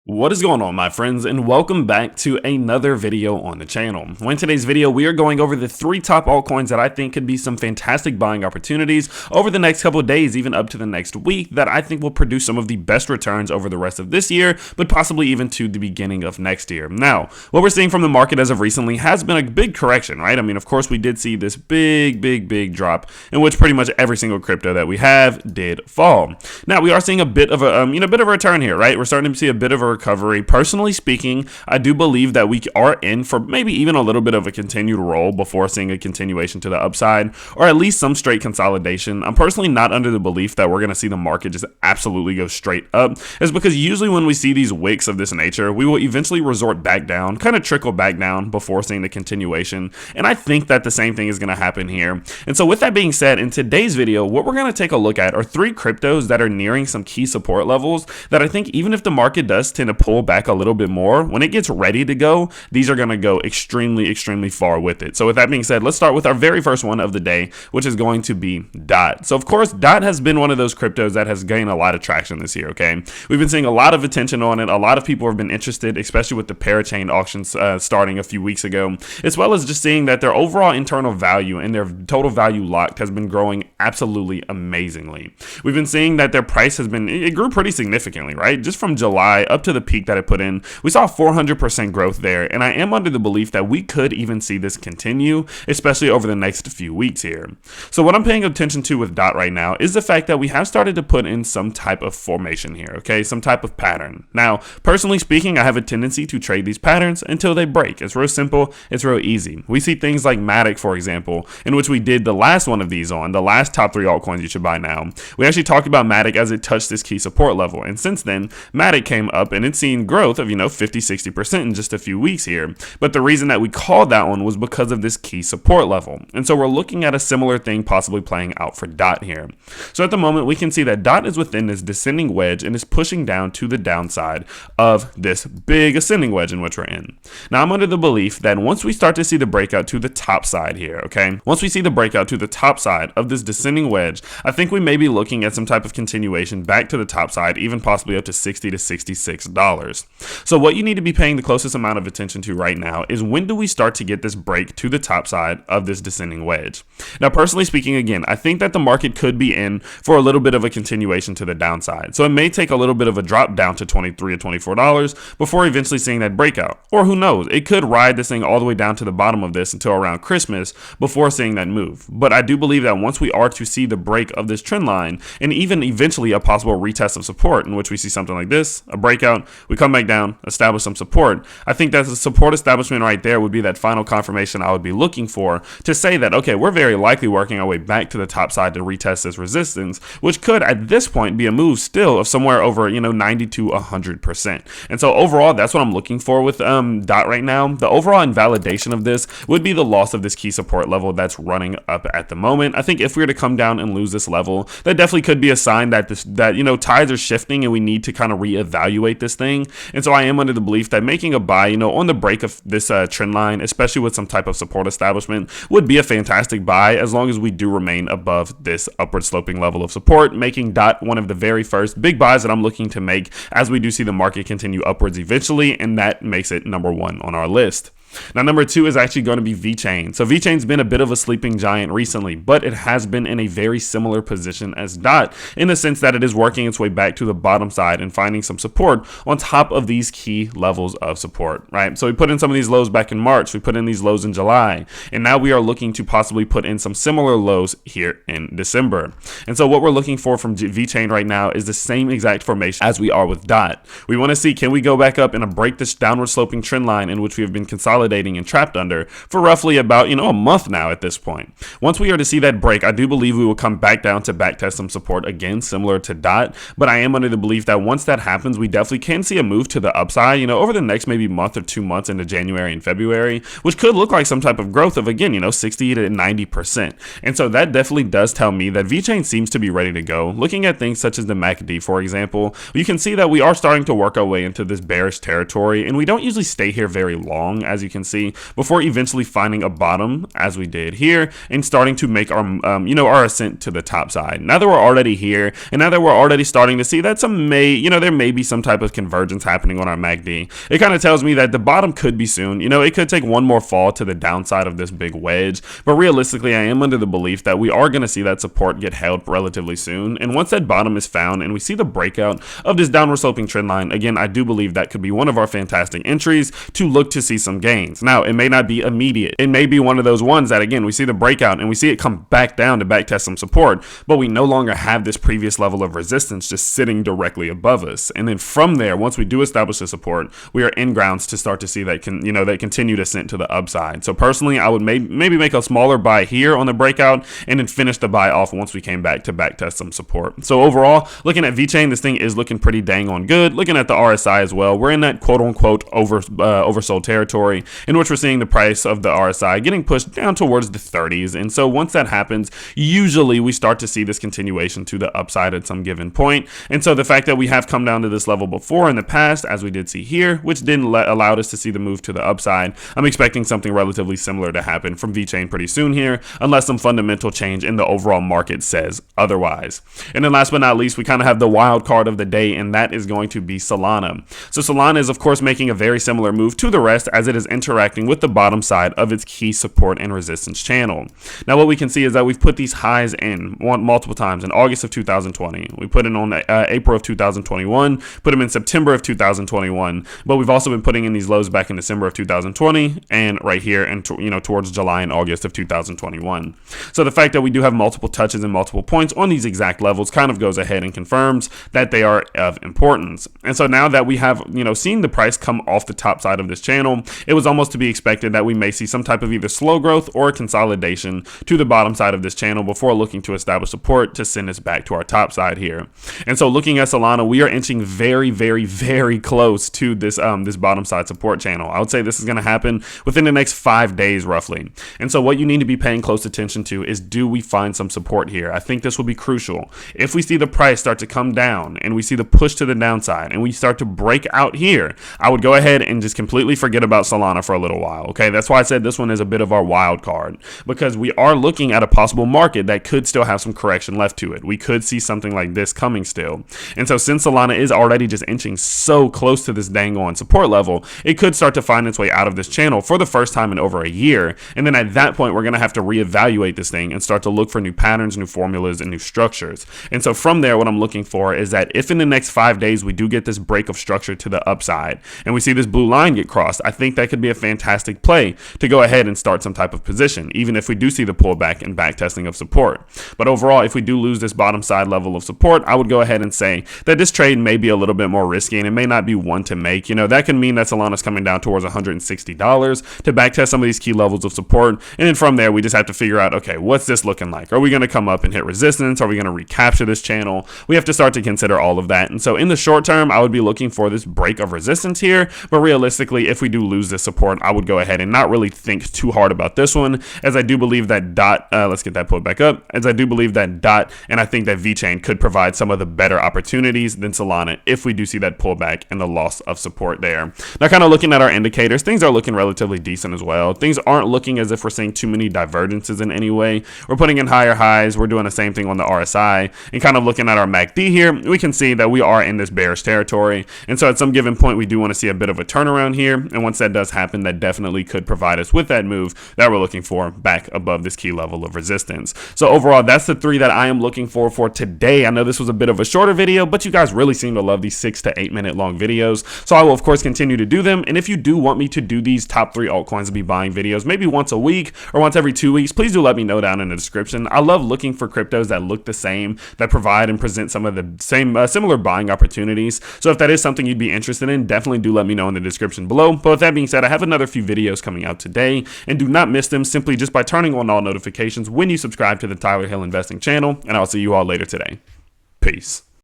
What is going on, my friends, and welcome back to another video on the channel. In today's video, we are going over the 3 top altcoins that I think could be some fantastic buying opportunities over the next couple of days, even up to the next week, that I think will produce some of the best returns over the rest of this year, but possibly even to the beginning of next year. Now, what we're seeing from the market as of recently has been a big correction, right? I mean, of course, we did see this big drop in which pretty much every single crypto that we have did fall. Now, we are seeing a bit of a bit of a return here, right? We're starting to see a bit of a recovery. Personally speaking, I do believe that we are in for maybe even a little bit of a continued roll before seeing a continuation to the upside, or at least some straight consolidation. I'm personally not under the belief that we're going to see the market just absolutely go straight up. It's because usually when we see these wicks of this nature, we will eventually resort back down, kind of trickle back down before seeing the continuation. And I think that the same thing is going to happen here. And so with that being said, in today's video, what we're going to take a look at are 3 cryptos that are nearing some key support levels that I think even if the market does tend to pull back a little bit more, when it gets ready to go, these are going to go extremely far with it. So with that being said, let's start with our very first one of the day, which is going to be DOT. So of course, DOT has been one of those cryptos that has gained a lot of traction this year, okay? We've been seeing a lot of attention on it. A lot of people have been interested, especially with the parachain auctions starting a few weeks ago, as well as just seeing that their overall internal value and their total value locked has been growing absolutely amazingly. We've been seeing that their price it grew pretty significantly, right? Just from July up to the peak that it put in, we saw 400% growth there, and I am under the belief that we could even see this continue, especially over the next few weeks here. So what I'm paying attention to with DOT right now is the fact that we have started to put in some type of formation here, okay? Some type of pattern. Now, personally speaking, I have a tendency to trade these patterns until they break. It's real simple, it's real easy. We see things like Matic, for example, in which we did the last one of these on, the last top 3 altcoins you should buy now. We actually talked about Matic as it touched this key support level, and since then, Matic came up and it's seen growth of 50-60% in just a few weeks here. But the reason that we called that one was because of this key support level. And so we're looking at a similar thing possibly playing out for DOT here. So at the moment, we can see that DOT is within this descending wedge and is pushing down to the downside of this big ascending wedge in which we're in. Now, I'm under the belief that once we start to see the breakout to the top side here, okay? Once we see the breakout to the top side of this descending wedge, I think we may be looking at some type of continuation back to the top side, even possibly up to $60 to $66. So what you need to be paying the closest amount of attention to right now is when do we start to get this break to the top side of this descending wedge. Now, personally speaking, again, I think that the market could be in for a little bit of a continuation to the downside. So it may take a little bit of a drop down to $23 or $24 before eventually seeing that breakout. Or who knows, it could ride this thing all the way down to the bottom of this until around Christmas before seeing that move. But I do believe that once we are to see the break of this trend line and even eventually a possible retest of support in which we see something like this, a breakout, we come back down, establish some support. I think that the support establishment right there would be that final confirmation I would be looking for to say that, okay, we're very likely working our way back to the top side to retest this resistance, which could at this point be a move still of somewhere over 90 to 100%. And so overall, that's what I'm looking for with DOT right now. The overall invalidation of this would be the loss of this key support level that's running up at the moment. I think if we were to come down and lose this level, that definitely could be a sign that tides are shifting and we need to kind of reevaluate this thing. And so I am under the belief that making a buy, on the break of this trend line, especially with some type of support establishment, would be a fantastic buy as long as we do remain above this upward sloping level of support, making DOT one of the very first big buys that I'm looking to make as we do see the market continue upwards eventually, and that makes it number 1 on our list. Now, number 2 is actually going to be Vechain. So Vechain's been a bit of a sleeping giant recently, but it has been in a very similar position as DOT in the sense that it is working its way back to the bottom side and finding some support on top of these key levels of support, right? So we put in some of these lows back in March, we put in these lows in July, and now we are looking to possibly put in some similar lows here in December. And so what we're looking for from Vechain right now is the same exact formation as we are with DOT. We want to see, can we go back up and break this downward sloping trend line in which we have been consolidating and trapped under for roughly about a month now at this point. Once we are to see that break, I do believe we will come back down to backtest some support again, similar to DOT, but I am under the belief that once that happens, we definitely can see a move to the upside, over the next maybe month or 2 months into January and February, which could look like some type of growth of, again, 60 to 90%. And so that definitely does tell me that Vechain seems to be ready to go. Looking at things such as the MACD, for example, you can see that we are starting to work our way into this bearish territory, and we don't usually stay here very long, as you you can see, before eventually finding a bottom as we did here and starting to make our our ascent to the top side. Now that we're already here, and now that we're already starting to see that there may be some type of convergence happening on our MACD, it kind of tells me that the bottom could be soon. It could take one more fall to the downside of this big wedge, but realistically, I am under the belief that we are going to see that support get held relatively soon. And once that bottom is found and we see the breakout of this downward sloping trend line, again, I do believe that could be one of our fantastic entries to look to see some gains. Now, it may not be immediate. It may be one of those ones that, again, we see the breakout and we see it come back down to backtest some support, but we no longer have this previous level of resistance just sitting directly above us. And then from there, once we do establish the support, we are in grounds to start to see that that continued ascent to the upside. So personally, I would maybe make a smaller buy here on the breakout and then finish the buy off once we came back to backtest some support. So overall, looking at Vechain, this thing is looking pretty dang on good. Looking at the RSI as well, we're in that quote unquote oversold territory in which we're seeing the price of the RSI getting pushed down towards the 30s. And so once that happens, usually we start to see this continuation to the upside at some given point. And so the fact that we have come down to this level before in the past, as we did see here, which didn't allow us to see the move to the upside, I'm expecting something relatively similar to happen from Vechain pretty soon here, unless some fundamental change in the overall market says otherwise. And then last but not least, we kind of have the wild card of the day, and that is going to be Solana. So Solana is of course making a very similar move to the rest as it is interacting with the bottom side of its key support and resistance channel. Now what we can see is that we've put these highs in multiple times in August of 2020. We put it on April of 2021, put them in September of 2021, but we've also been putting in these lows back in December of 2020 and right here and towards July and August of 2021. So the fact that we do have multiple touches and multiple points on these exact levels kind of goes ahead and confirms that they are of importance. And so now that we have seen the price come off the top side of this channel, it was almost to be expected that we may see some type of either slow growth or consolidation to the bottom side of this channel before looking to establish support to send us back to our top side here. And so looking at Solana, we are inching very, very, very close to this bottom side support channel. I would say this is going to happen within the next 5 days roughly. And so what you need to be paying close attention to is, do we find some support here? I think this will be crucial. If we see the price start to come down and we see the push to the downside and we start to break out here, I would go ahead and just completely forget about Solana for a little while. Okay, that's why I said this one is a bit of our wild card, because we are looking at a possible market that could still have some correction left to it. We could see something like this coming still. And so since Solana is already just inching so close to this dang on support level, it could start to find its way out of this channel for the first time in over a year. And then at that point, we're going to have to reevaluate this thing and start to look for new patterns, new formulas, and new structures. And so from there, what I'm looking for is that if in the next 5 days we do get this break of structure to the upside and we see this blue line get crossed, I think that could be a fantastic play to go ahead and start some type of position, even if we do see the pullback and back testing of support. But overall, if we do lose this bottom side level of support, I would go ahead and say that this trade may be a little bit more risky and it may not be one to make. That can mean that Solana's coming down towards $160 to backtest some of these key levels of support. And then from there, we just have to figure out, okay, what's this looking like? Are we going to come up and hit resistance? Are we going to recapture this channel? We have to start to consider all of that. And so in the short term, I would be looking for this break of resistance here. But realistically, if we do lose this support, I would go ahead and not really think too hard about this one, as I do believe that DOT, let's get that pulled back up, as I do believe that DOT and I think that Vechain could provide some of the better opportunities than Solana if we do see that pullback and the loss of support there. Now, kind of looking at our indicators, things are looking relatively decent as well. Things aren't looking as if we're seeing too many divergences in any way. We're putting in higher highs. We're doing the same thing on the RSI, and kind of looking at our MACD here, we can see that we are in this bearish territory. And so at some given point, we do want to see a bit of a turnaround here. And once that does happen, that definitely could provide us with that move that we're looking for back above this key level of resistance. So overall, that's the three that I am looking for today. I know this was a bit of a shorter video, but you guys really seem to love these 6 to 8 minute long videos. So I will of course continue to do them. And if you do want me to do these top 3 altcoins to be buying videos, maybe once a week or once every 2 weeks, please do let me know down in the description. I love looking for cryptos that look the same, that provide and present some of the same similar buying opportunities. So if that is something you'd be interested in, definitely do let me know in the description below. But with that being said, I have another few videos coming out today, and do not miss them simply just by turning on all notifications when you subscribe to the Tyler Hill Investing channel. And I'll see you all later today. Peace.